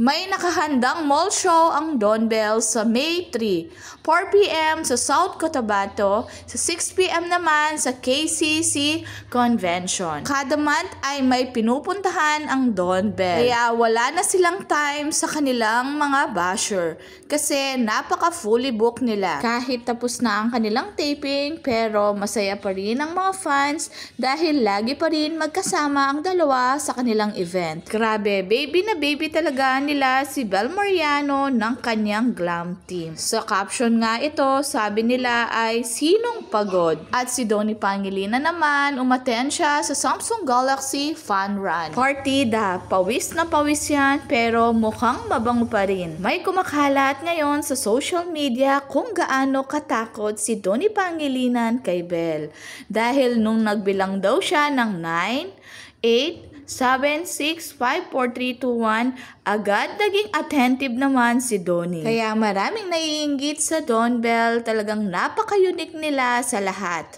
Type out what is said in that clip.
May nakahandang mall show ang Don Bell sa May 3, 4 p.m. sa South Cotabato, sa 6 p.m. naman sa KCC Convention. Kada month ay may pinupuntahan ang Don Bell. Kaya wala na silang time sa kanilang mga basher kasi napaka-fully book nila. Kahit tapos na ang kanilang taping pero masaya pa rin ang mga fans dahil lagi pa rin magkasama ang dalawa sa kanilang event. Grabe, baby na baby talaga nila si Bel Mariano ng kanyang glam team. Sa caption nga ito, sabi nila ay sinong pagod? At si Donnie Pangilinan naman, umattend siya sa Samsung Galaxy Fun Run. Partida, pawis na pawis yan pero mukhang mabango pa rin. May kumakalat ngayon sa social media kung gaano katakot si Donnie Pangilinan kay Bel. Dahil nung nagbilang daw siya ng 9, 8, 7, 6, 5, 4, 3, 2, 1, agad naging attentive naman si Donnie. Kaya maraming naiinggit sa Don Bell, talagang napaka-unique nila sa lahat.